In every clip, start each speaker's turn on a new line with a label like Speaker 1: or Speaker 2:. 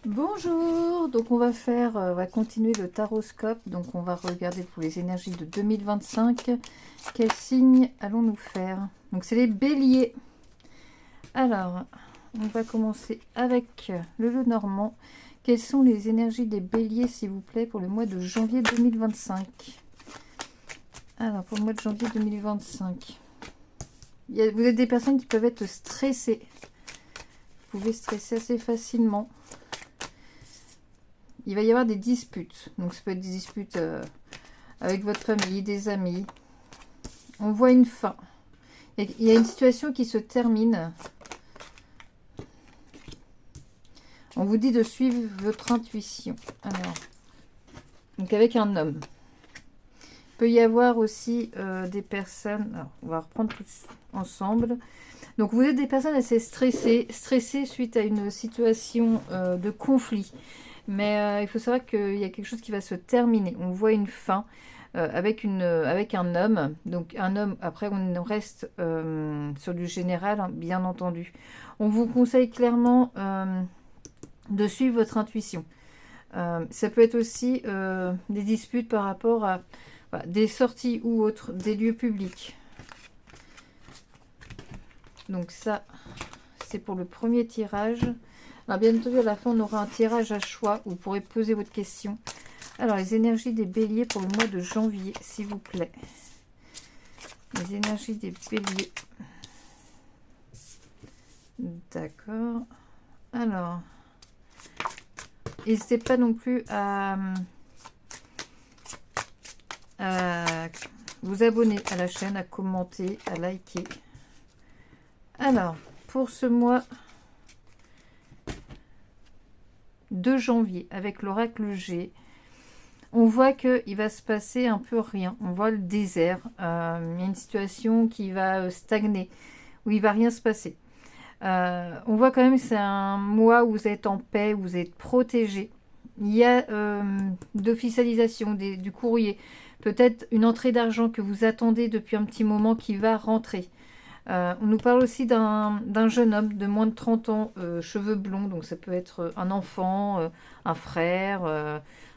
Speaker 1: Bonjour, donc on va continuer le taroscope, donc on va regarder pour les énergies de 2025, quels signes allons-nous faire? Donc c'est les béliers. Alors, on va commencer avec le lot normand. Quelles sont les énergies des béliers, s'il vous plaît, pour le mois de janvier 2025? Alors, pour le mois de janvier 2025, vous êtes des personnes qui peuvent être stressées. Vous pouvez stresser assez facilement. Il va y avoir des disputes. Donc ça peut être des disputes avec votre famille, des amis. On voit une fin. Il y a une situation qui se termine. On vous dit de suivre votre intuition. Alors, donc avec un homme. Il peut y avoir aussi des personnes... Alors, on va reprendre tous ensemble. Donc vous êtes des personnes assez stressées suite à une situation de conflit. Mais il faut savoir qu'il y a quelque chose qui va se terminer. On voit une fin avec un homme. Donc un homme, après on reste sur du général, hein, bien entendu. On vous conseille clairement de suivre votre intuition. Ça peut être aussi des disputes par rapport à des sorties ou autres, des lieux publics. Donc ça, c'est pour le premier tirage. Alors bien entendu, à la fin, on aura un tirage à choix où vous pourrez poser votre question. Alors, les énergies des béliers pour le mois de janvier, s'il vous plaît. Les énergies des béliers. D'accord. Alors, n'hésitez pas non plus à vous abonner à la chaîne, à commenter, à liker. Alors, pour ce mois de janvier, avec l'oracle G, on voit qu'il va se passer un peu rien. On voit le désert. Il y a une situation qui va stagner, où il ne va rien se passer. On voit quand même que c'est un mois où vous êtes en paix, où vous êtes protégé. Il y a d'officialisation du courrier. Peut-être une entrée d'argent que vous attendez depuis un petit moment qui va rentrer. On nous parle aussi d'un jeune homme de moins de 30 ans, cheveux blonds, donc ça peut être un enfant, un frère,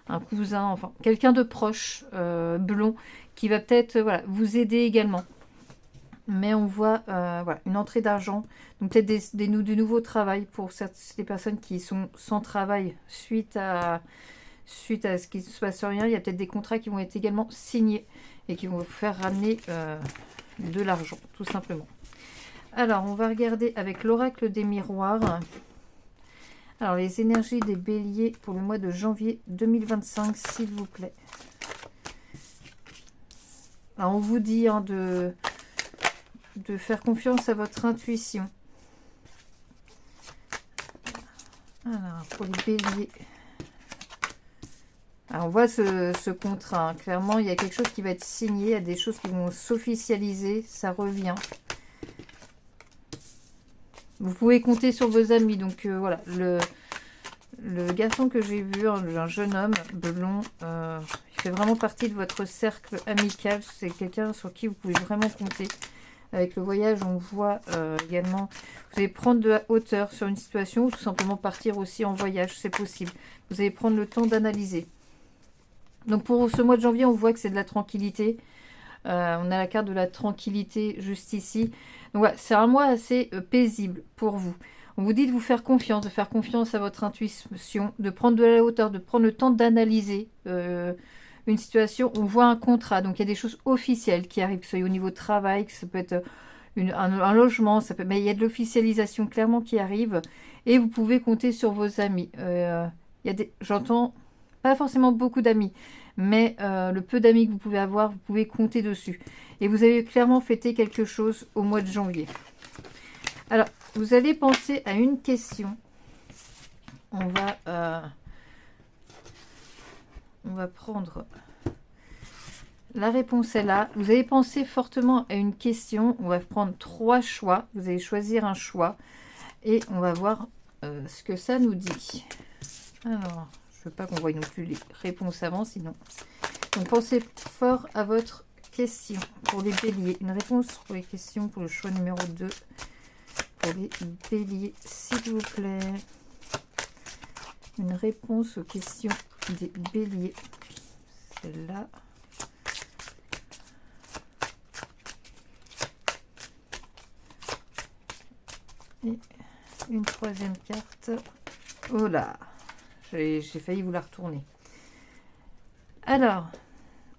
Speaker 1: un cousin, enfin quelqu'un de proche, blond, qui va peut-être vous aider également. Mais on voit une entrée d'argent, donc peut-être du nouveau travail pour ces personnes qui sont sans travail suite à ce qui ne se passe rien. Il y a peut-être des contrats qui vont être également signés et qui vont vous faire ramener de l'argent, tout simplement. Alors, on va regarder avec l'oracle des miroirs. Alors, les énergies des béliers pour le mois de janvier 2025, s'il vous plaît. Alors, on vous dit de faire confiance à votre intuition. Alors, pour les béliers. Alors, on voit ce contrat. Hein. Clairement, il y a quelque chose qui va être signé. Il y a des choses qui vont s'officialiser. Ça revient. Vous pouvez compter sur vos amis. Donc voilà, le garçon que j'ai vu, un jeune homme blond, il fait vraiment partie de votre cercle amical. C'est quelqu'un sur qui vous pouvez vraiment compter. Avec le voyage, on voit également, vous allez prendre de la hauteur sur une situation ou tout simplement partir aussi en voyage, c'est possible. Vous allez prendre le temps d'analyser. Donc pour ce mois de janvier, on voit que c'est de la tranquillité. On a la carte de la tranquillité juste ici. Donc voilà, c'est un mois assez paisible pour vous. On vous dit de vous faire confiance, de faire confiance à votre intuition, de prendre de la hauteur, de prendre le temps d'analyser une situation. On voit un contrat, donc il y a des choses officielles qui arrivent, que ce soit au niveau travail, que ça peut être un logement, mais il y a de l'officialisation clairement qui arrive. Et vous pouvez compter sur vos amis. J'entends pas forcément beaucoup d'amis, mais le peu d'amis que vous pouvez avoir, vous pouvez compter dessus. Et vous avez clairement fêté quelque chose au mois de janvier. Alors, vous allez penser à une question. On va prendre... La réponse est là. Vous allez penser fortement à une question. On va prendre 3 choix. Vous allez choisir un choix. Et on va voir ce que ça nous dit. Alors... Je ne veux pas qu'on voie non plus les réponses avant, sinon. Donc, pensez fort à votre question pour les béliers. Une réponse pour les questions pour le choix numéro 2. Pour les béliers, s'il vous plaît. une réponse aux questions des béliers. Celle-là. Et une troisième carte. Oh là, j'ai failli vous la retourner. Alors,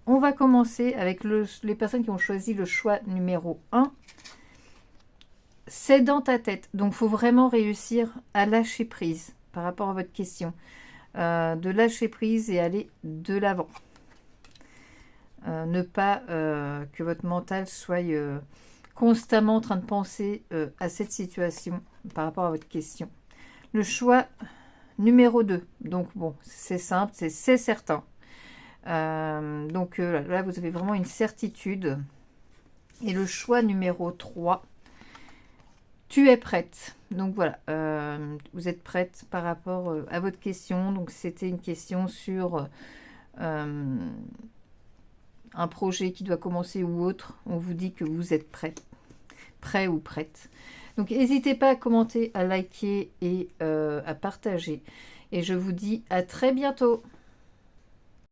Speaker 1: on va commencer avec les personnes qui ont choisi le choix numéro 1. C'est dans ta tête. Donc, il faut vraiment réussir à lâcher prise par rapport à votre question. De lâcher prise et aller de l'avant. Ne pas que votre mental soit constamment en train de penser à cette situation par rapport à votre question. Le choix numéro 2. Donc, bon, c'est simple, c'est certain. Donc là, vous avez vraiment une certitude. Et le choix numéro 3. Tu es prête. Donc voilà, vous êtes prête par rapport à votre question. Donc c'était une question sur un projet qui doit commencer ou autre. On vous dit que vous êtes prêt ou prête. Donc n'hésitez pas à commenter, à liker et à partager. Et je vous dis à très bientôt.